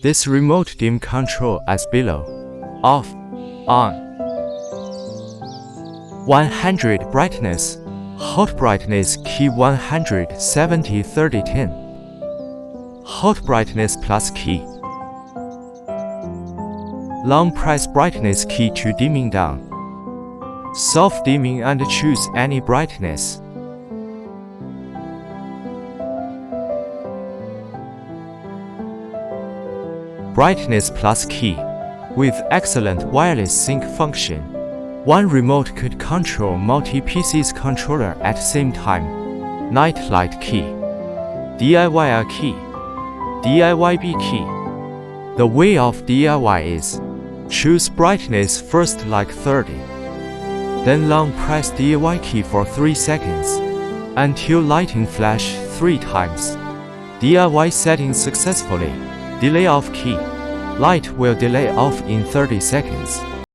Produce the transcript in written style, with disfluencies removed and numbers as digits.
This remote dim control as below. Off, on. 100 brightness. Hot brightness key 170 30 10. Hot brightness plus key. Long press brightness key to dimming down. Soft dimming and choose any brightness. Brightness plus key. With excellent wireless sync function, one remote could control multi-PCs controller at same time. Night light key. DIYA key. DIYB key. The way of DIY is, choose brightness first like 30. Then long press DIY key for 3 seconds, until lighting flash 3 times. DIY setting successfully. Delay off key. Light will delay off in 30 seconds.